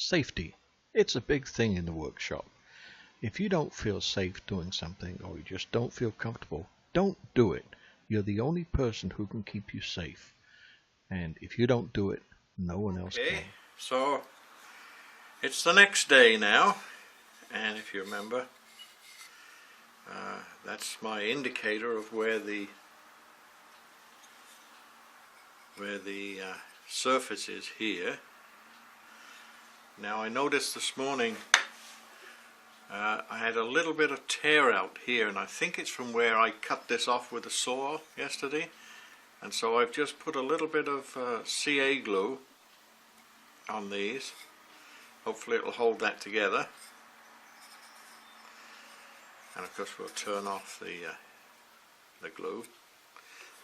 Safety. It's a big thing in the workshop. If you don't feel safe doing something or you just don't feel comfortable, don't do it. You're the only person who can keep you safe. And if you don't do it, no one else can. So it's the next day now, and if you remember, that's my indicator of where the surface is here. Now I noticed this morning I had a little bit of tear out here, and I think it's from where I cut this off with a saw yesterday, and so I've just put a little bit of CA glue on these. Hopefully it'll hold that together, and of course we'll turn off the glue.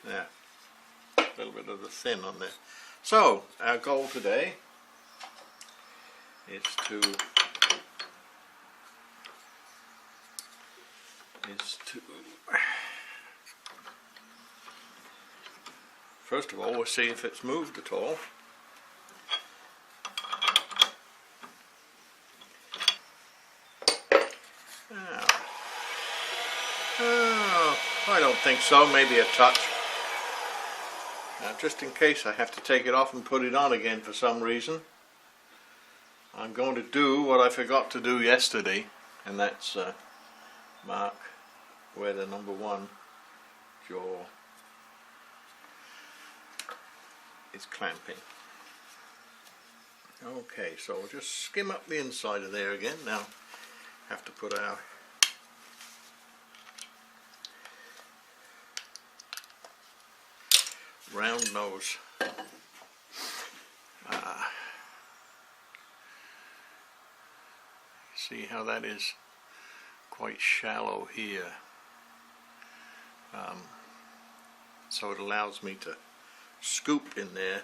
There, a little bit of the thin on there. So our goal today is to first of all, we'll see if it's moved at all. Oh, I don't think so, maybe a touch. Now, just in case I have to take it off and put it on again for some reason, I'm going to do what I forgot to do yesterday, and that's mark where the number 1 jaw is clamping. Okay, so we'll just skim up the inside of there again. Now have to put our round nose see how that is quite shallow here, so it allows me to scoop in there.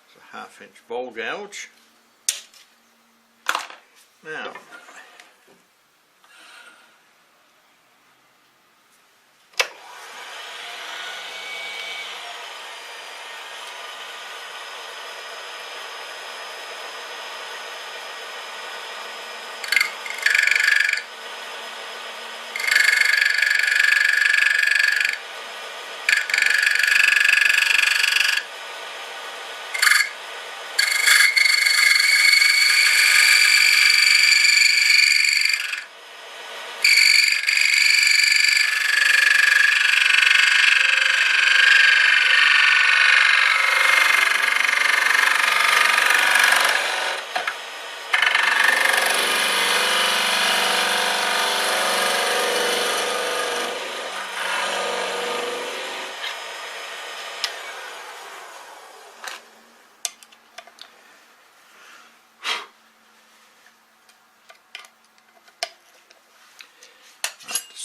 It's a 1/2 inch bowl gouge. Now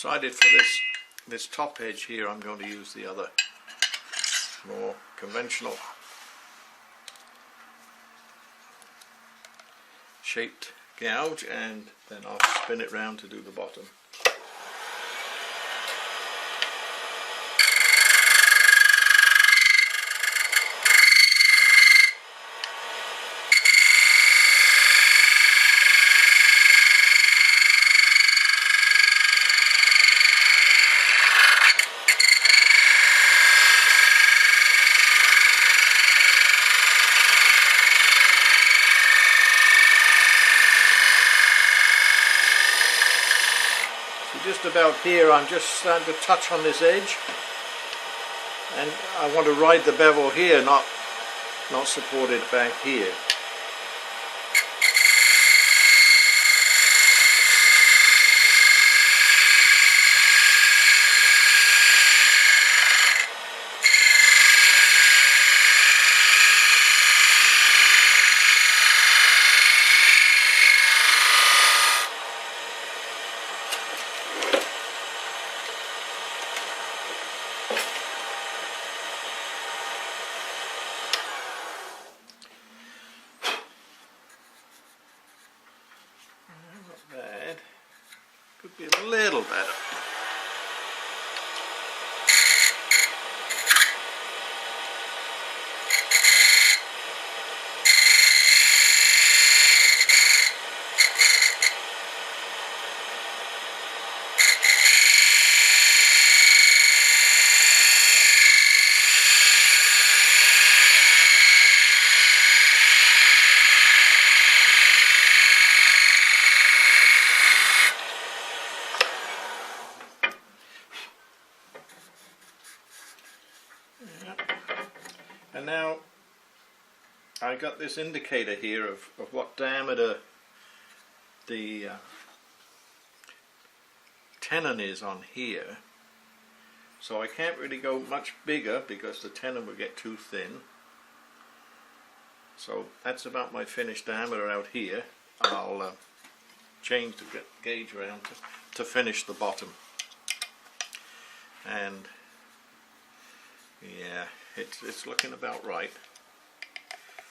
decided for this top edge here, I'm going to use the other more conventional shaped gouge, and then I'll spin it round to do the bottom. Just about here, I'm just starting to touch on this edge, and I want to ride the bevel here, not support it back here. Could be a little better. And now I got this indicator here of what diameter the tenon is on here. So I can't really go much bigger because the tenon will get too thin. So that's about my finished diameter out here. I'll change the gauge around to finish the bottom. And yeah, it's looking about right.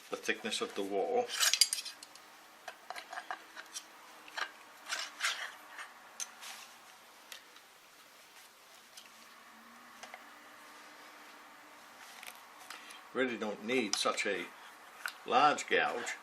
The thickness of the wall. Really don't need such a large gouge.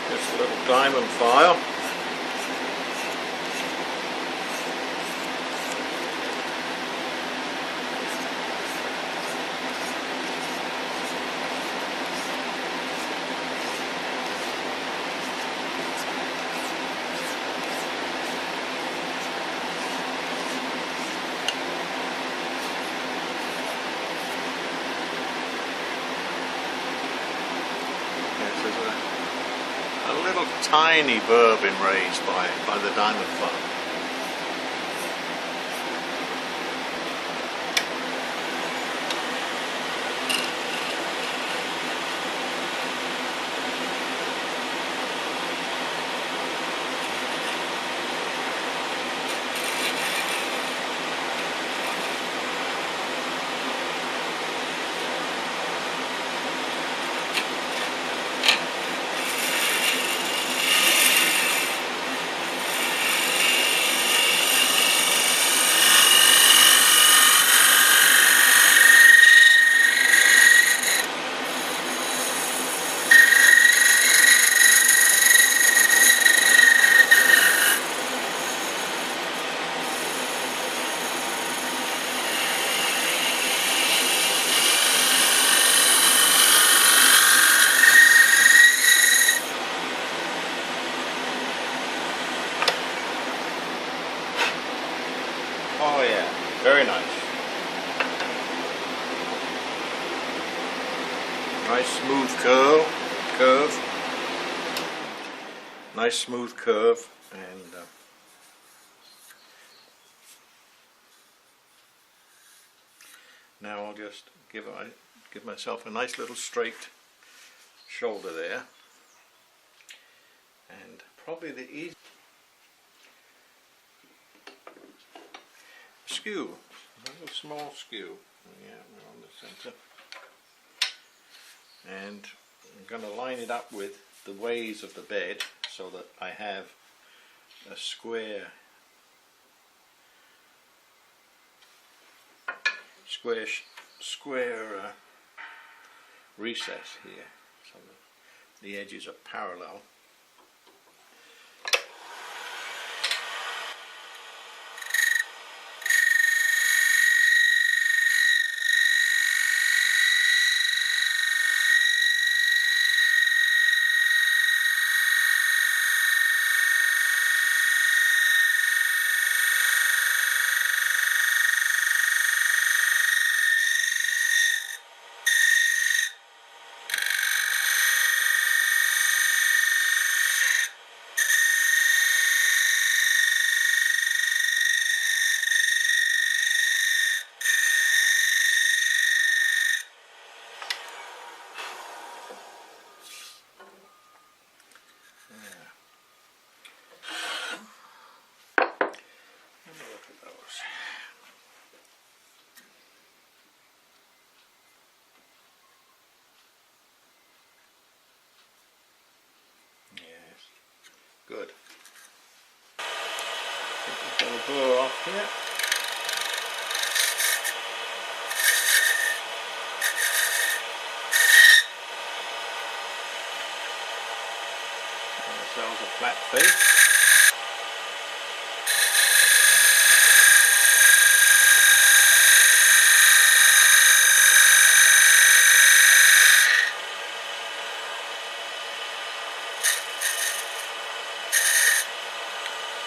Just a little diamond file. A little tiny bobbin raised by the diamond file. Oh yeah, very nice. Nice smooth curve. Nice smooth curve, and now I'll just give myself a nice little straight shoulder there, and probably the easy skew, a little small skew. Yeah, we're on the center, and I'm going to line it up with the ways of the bed so that I have a square recess here, so that the edges are parallel. burr off here. Give ourselves a flat face.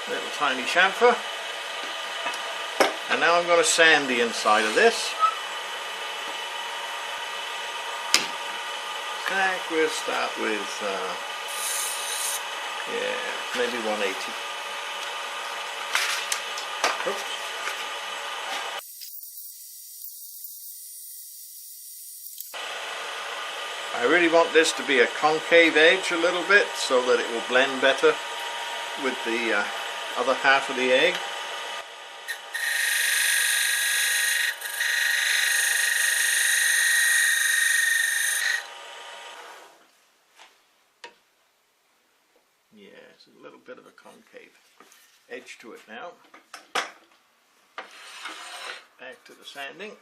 Little tiny chamfer, and now I'm going to sand the inside of this. I think we'll start with yeah, maybe 180. Oops. I really want this to be a concave edge a little bit so that it will blend better with the other half of the egg. Yeah, it's a little bit of a concave edge to it now. Back to the sanding.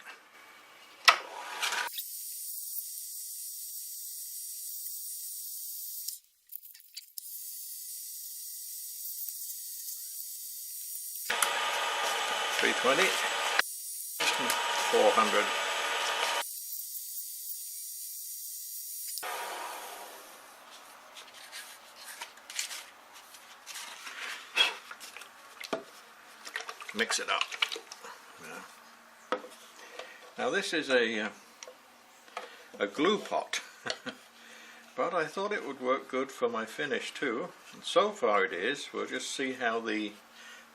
$320, 400. Mix it up. Yeah. Now this is a glue pot, but I thought it would work good for my finish too. And so far it is. We'll just see how the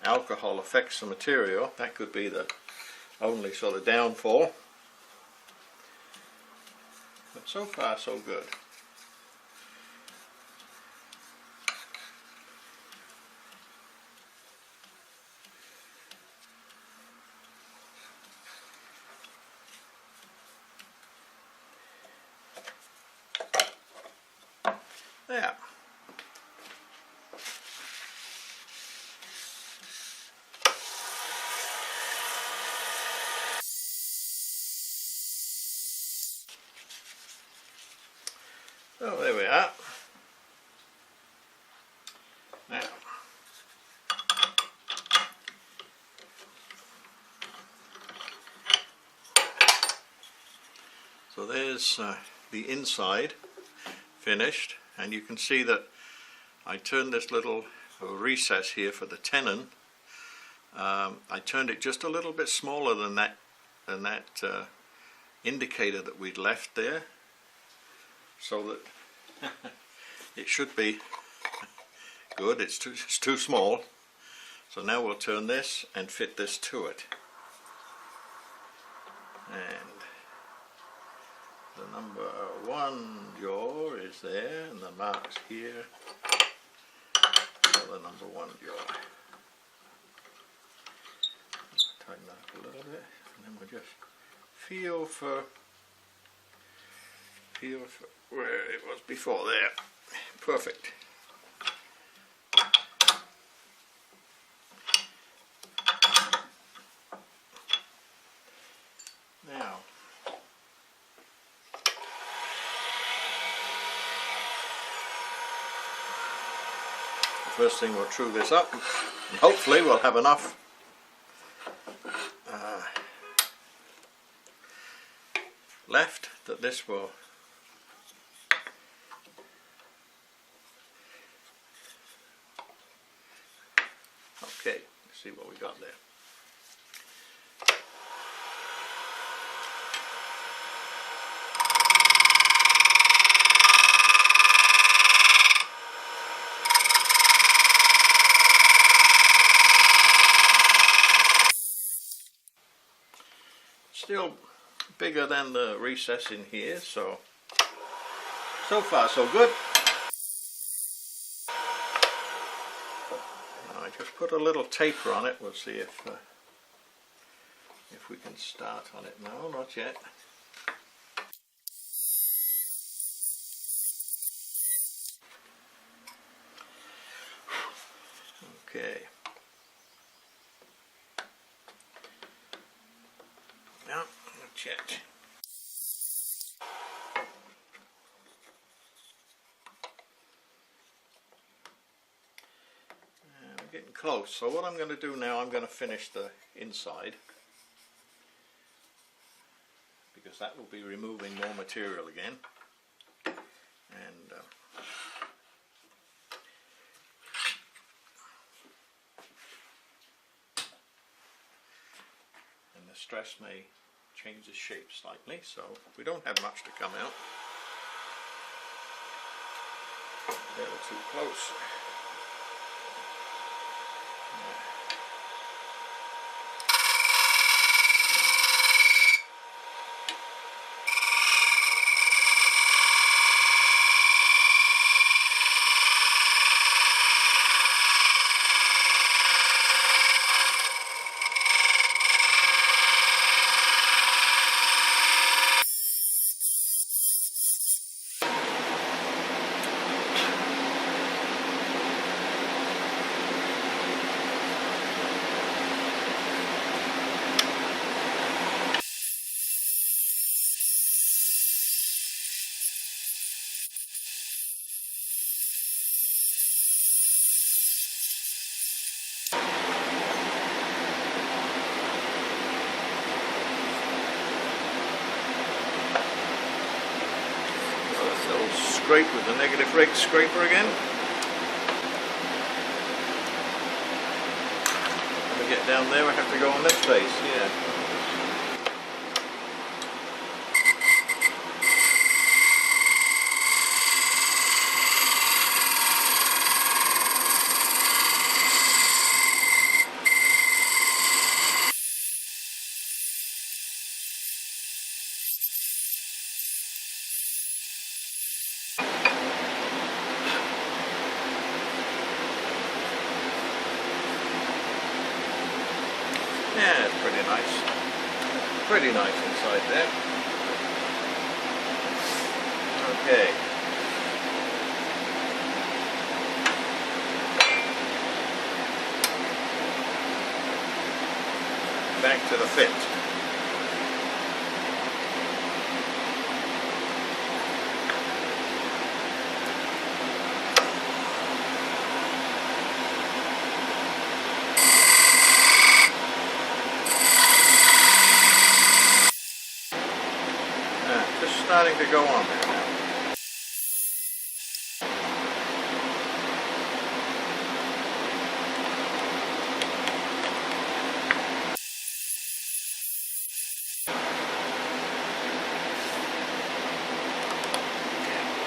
alcohol affects the material. That could be the only sort of downfall. But so far so good. Yeah. Oh, there we are. Now, so there's the inside finished, and you can see that I turned this little recess here for the tenon. I turned it just a little bit smaller than that indicator that we'd left there, so that it should be good. It's too small. So now we'll turn this and fit this to it. And the number 1 jaw is there, and the mark's here for the number 1 jaw. Tighten that up a little bit, and then we'll just feel for where it was before there. Perfect. Now, first thing, we'll true this up, and hopefully we'll have enough left that this will okay, let's see what we got there. Still bigger than the recess in here, so far so good. Now I just put a little taper on it. We'll see if we can start on it. No, not yet. Okay. yet. And we're getting close. So what I'm going to do now, I'm going to finish the inside, because that will be removing more material again. And the stress may change the shape slightly, so we don't have much to come out. They were too close. Scrape with the negative rake scraper again. When we get down there, I have to go on this face, yeah. Yeah, it's pretty nice. Pretty nice inside there. Okay. Back to the fit. Starting to go on there now.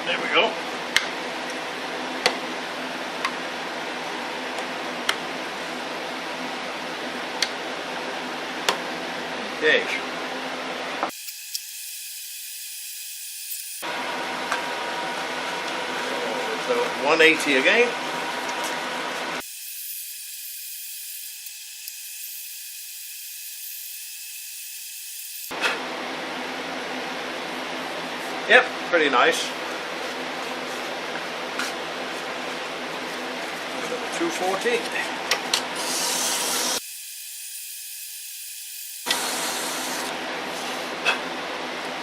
There we go. Okay. So 180 again. Yep, pretty nice. 240.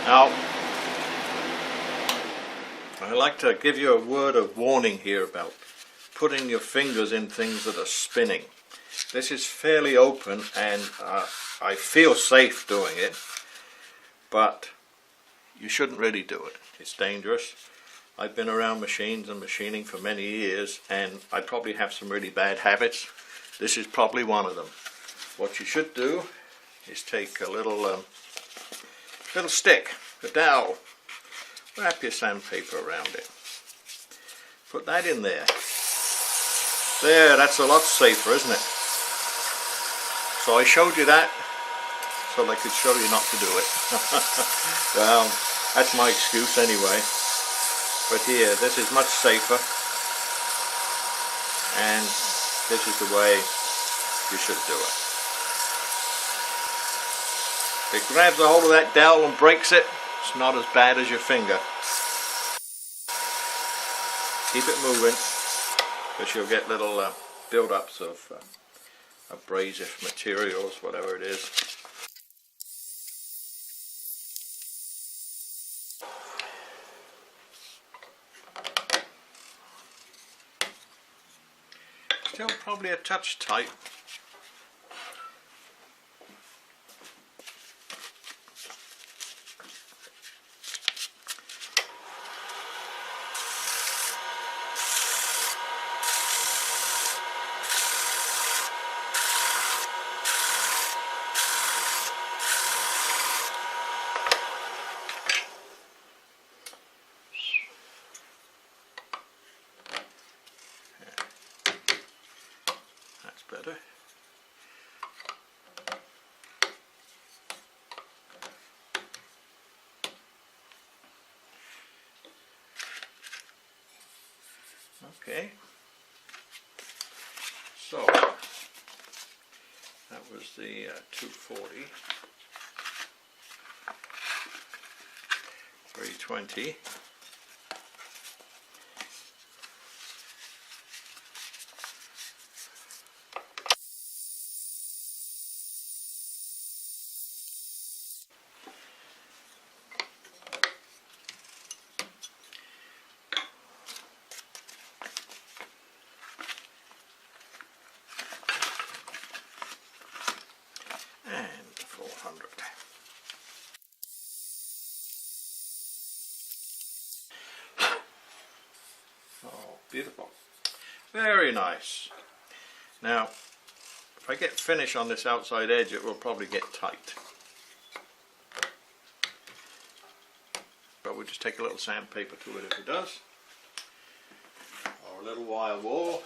Now, I'd like to give you a word of warning here about putting your fingers in things that are spinning. This is fairly open and I feel safe doing it, but you shouldn't really do it. It's dangerous. I've been around machines and machining for many years, and I probably have some really bad habits. This is probably one of them. What you should do is take a little stick, a dowel, wrap your sandpaper around it. Put that in there. There, that's a lot safer, isn't it? So I showed you that so I could show you not to do it. Well, that's my excuse anyway. But here, this is much safer, and this is the way you should do it. If it grabs a hold of that dowel and breaks it, it's not as bad as your finger. Keep it moving, because you'll get little build-ups of abrasive materials, whatever it is. Still probably a touch tight. Better. Okay, so that was the 240, 320. And 400. Oh, beautiful. Very nice. Now, if I get finish on this outside edge, it will probably get tight. But we'll just take a little sandpaper to it if it does. Or a little wire wool.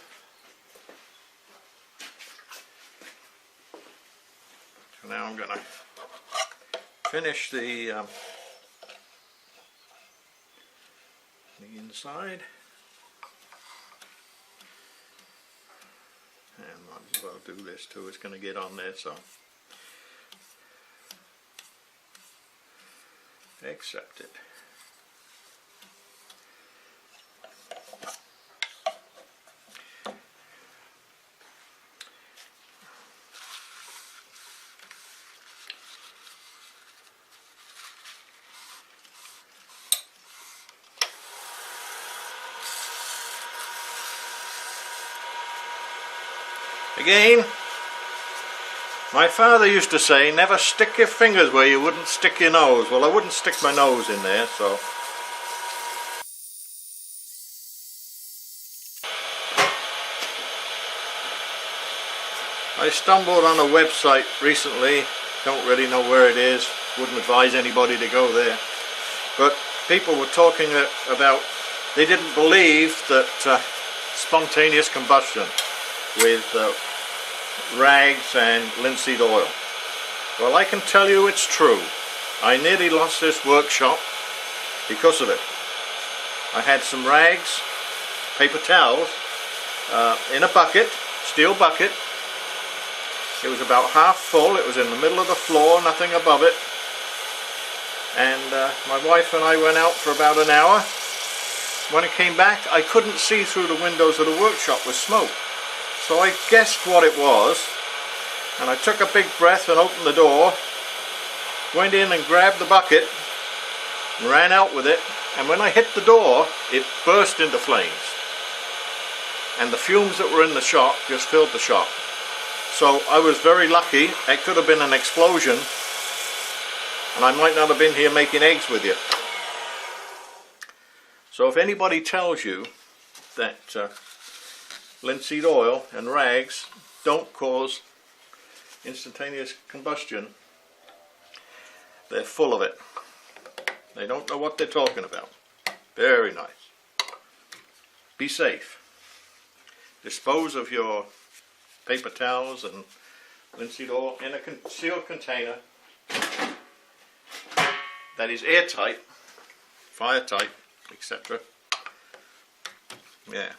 So now I'm going to finish the inside. And might as well do this too, it's going to get on there, so accept it. Again, my father used to say, never stick your fingers where you wouldn't stick your nose. Well, I wouldn't stick my nose in there, so. I stumbled on a website recently, don't really know where it is, wouldn't advise anybody to go there. But people were talking about, they didn't believe that spontaneous combustion with rags and linseed oil. Well, I can tell you it's true. I nearly lost this workshop because of it. I had some rags, paper towels, in a bucket, steel bucket. It was about half full, it was in the middle of the floor, nothing above it. And my wife and I went out for about an hour. When I came back, I couldn't see through the windows of the workshop with smoke. So I guessed what it was, and I took a big breath and opened the door, went in and grabbed the bucket, and ran out with it, and when I hit the door, it burst into flames. And the fumes that were in the shop just filled the shop. So I was very lucky. It could have been an explosion, and I might not have been here making eggs with you. So if anybody tells you that linseed oil and rags don't cause instantaneous combustion, they're full of it. They don't know what they're talking about. Very nice. Be safe. Dispose of your paper towels and linseed oil in a sealed container that is airtight, fire tight, etc. Yeah.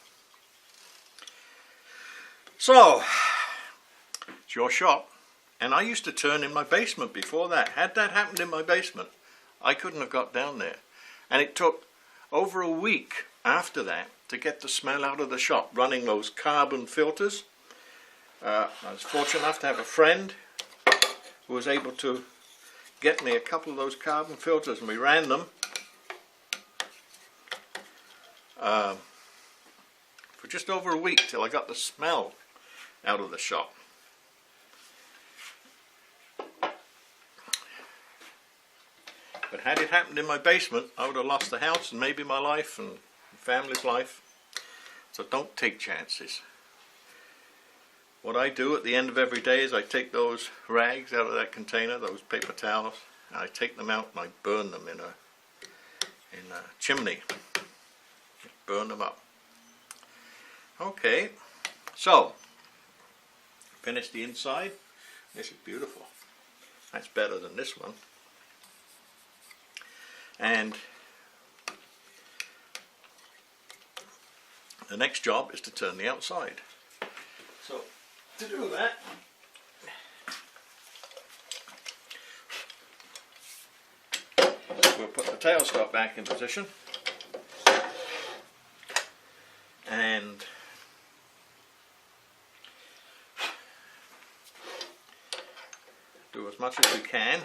So, it's your shop, and I used to turn in my basement before that. Had that happened in my basement, I couldn't have got down there. And it took over a week after that to get the smell out of the shop, running those carbon filters. I was fortunate enough to have a friend who was able to get me a couple of those carbon filters, and we ran them for just over a week till I got the smell out of the shop. But had it happened in my basement, I would have lost the house and maybe my life and family's life. So don't take chances. What I do at the end of every day is I take those rags out of that container, those paper towels, and I take them out and I burn them in a chimney. Burn them up. Okay, so finish the inside. This is beautiful. That's better than this one. And the next job is to turn the outside. So to do that, we'll put the tailstop back in position and do as much as we can,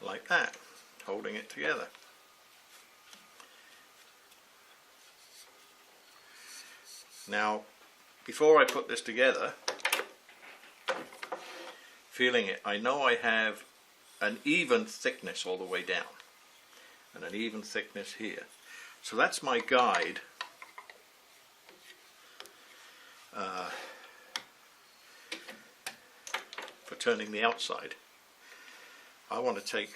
like that, holding it together. Now, before I put this together, feeling it, I know I have an even thickness all the way down and an even thickness here. So that's my guide for turning the outside. I want to take,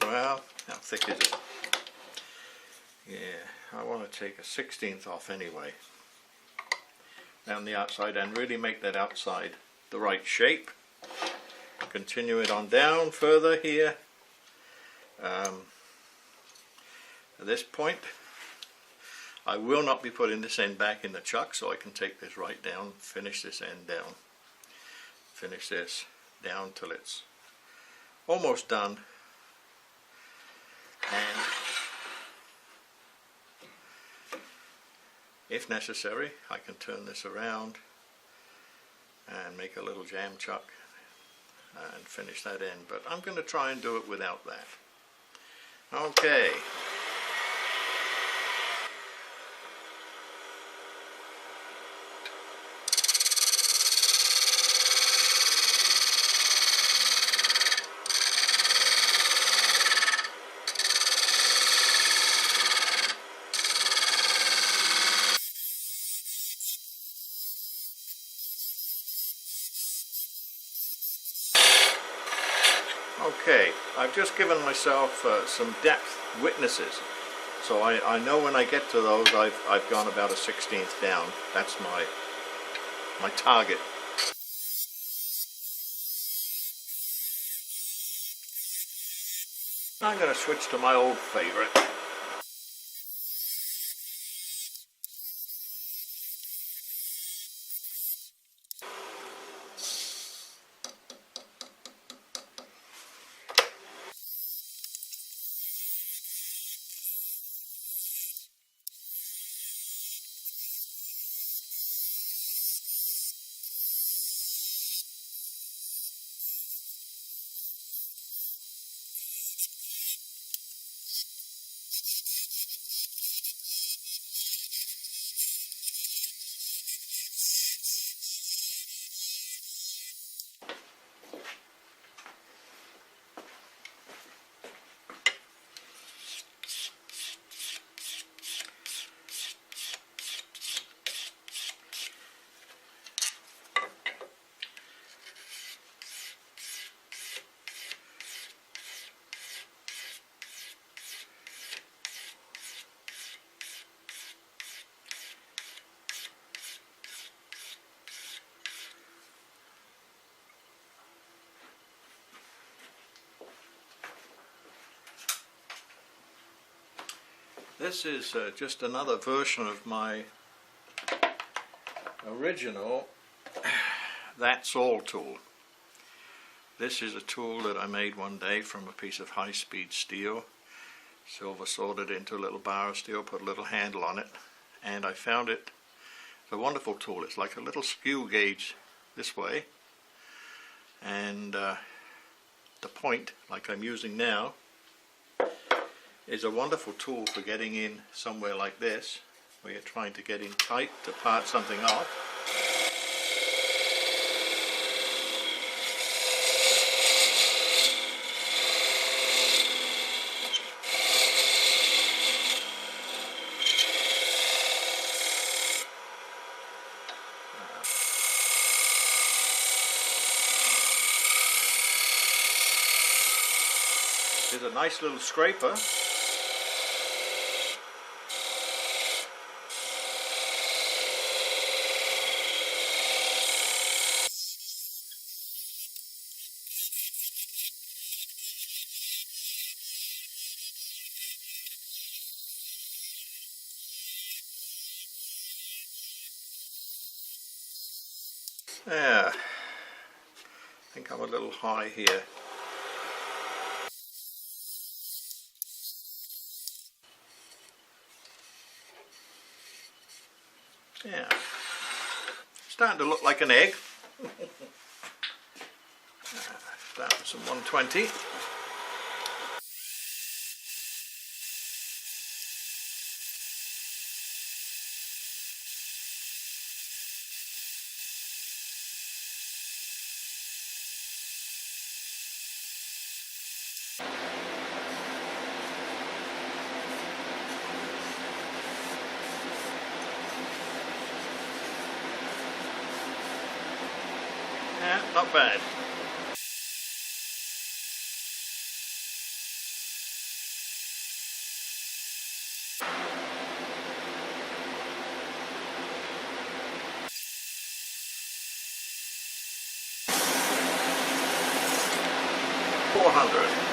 well, how thick is it? Yeah, I want to take a 1/16 off anyway, down the outside, and really make that outside the right shape. Continue it on down further here. At this point, I will not be putting this end back in the chuck, so I can take this right down, finish this end down, finish this down till it's almost done, and if necessary I can turn this around and make a little jam chuck and finish that end, but I'm going to try and do it without that. Okay. Okay, I've just given myself some depth witnesses, so I know when I get to those I've gone about a 1/16 down. That's my target. I'm going to switch to my old favorite. This is just another version of my original That's All tool. This is a tool that I made one day from a piece of high-speed steel. Silver sorted it into a little bar of steel, put a little handle on it, and I found it a wonderful tool. It's like a little skew gauge this way, and the point, like I'm using now, is a wonderful tool for getting in somewhere like this where you're trying to get in tight to part something off. Here's a nice little scraper. Yeah, I think I'm a little high here. Yeah, starting to look like an egg. Start with some 120. Yeah, not bad. $400.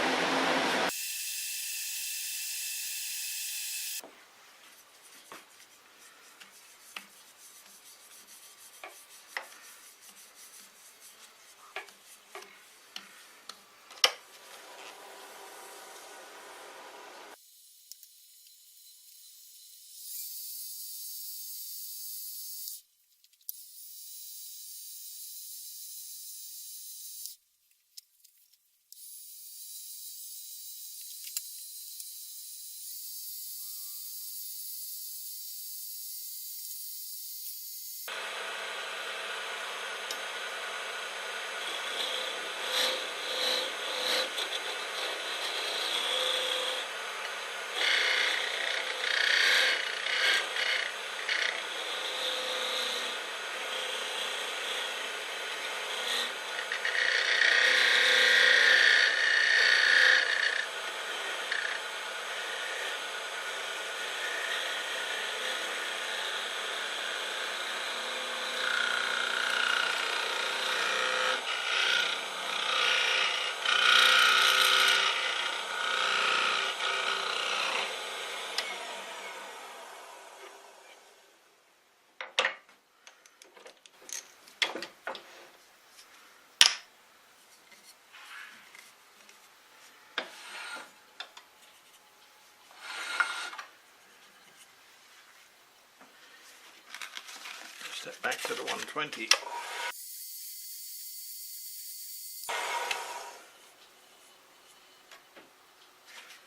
Step back to the 120.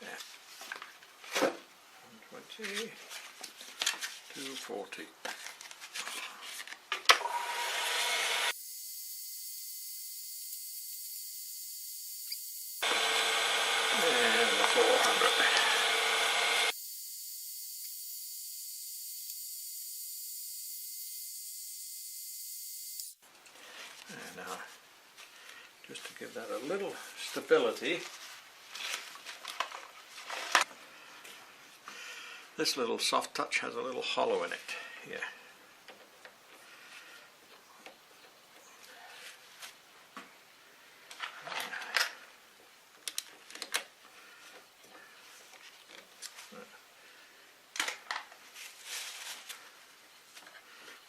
Yeah. 120, 240. And 400. And now, just to give that a little stability, this little soft touch has a little hollow in it here.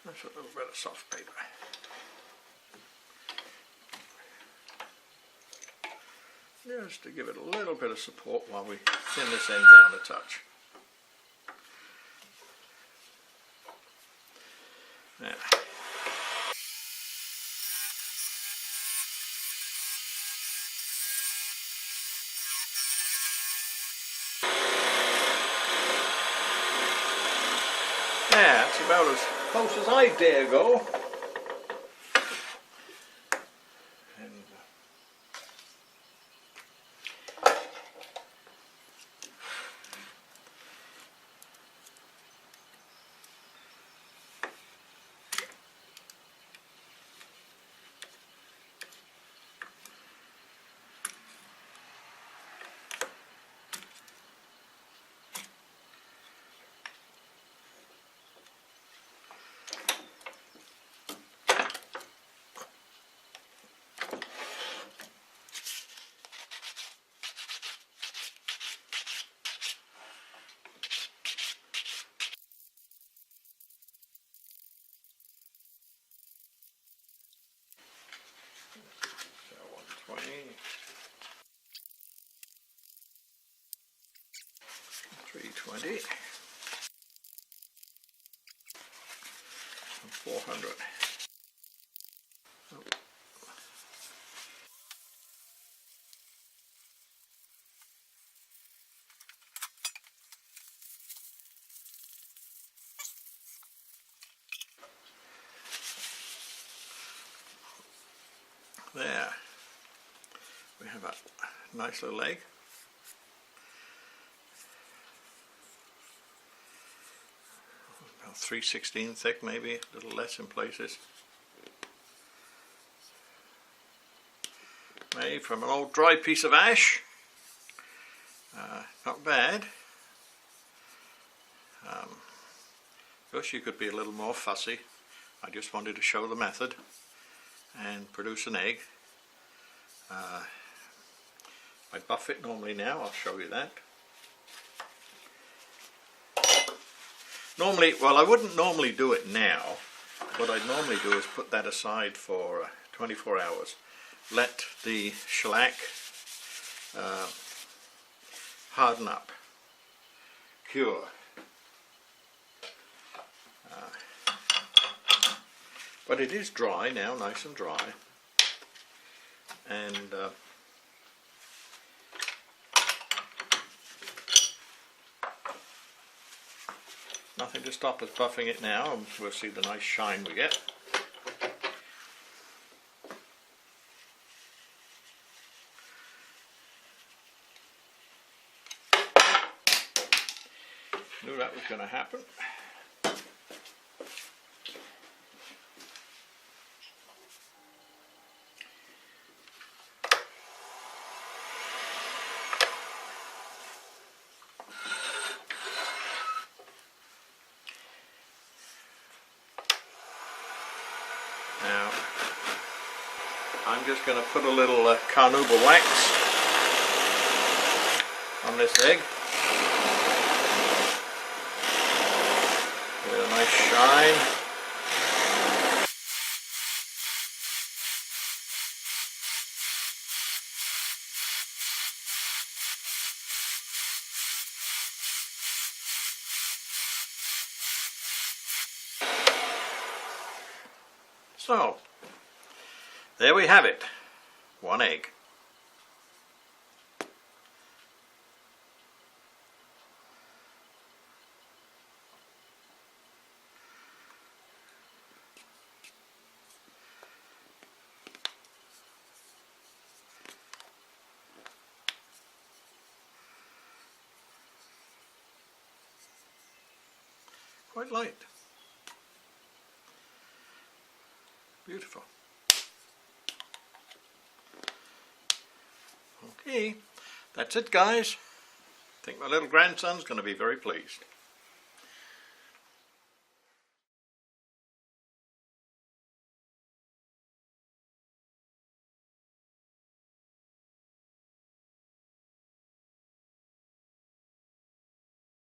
That's a little bit of soft paper. Just to give it a little bit of support while we thin this end down a touch. Yeah. about as close as I dare go. And so 120, 320, and 400. Oh. There, we have a nice little egg. About 3/16 thick, maybe a little less in places. Made from an old dry piece of ash. Not bad. Of course, you could be a little more fussy. I just wanted to show the method and produce an egg. I buff it normally now, I'll show you that. Normally, well, I wouldn't normally do it now. What I'd normally do is put that aside for 24 hours. Let the shellac harden up, cure. But it is dry now, nice and dry. And nothing to stop us buffing it now, and we'll see the nice shine we get. Knew that was going to happen. Now, I'm just going to put a little carnauba wax on this egg. Give it a nice shine. So, there we have it, one egg. Quite light. Beautiful. Okay, that's it, guys. I think my little grandson's going to be very pleased.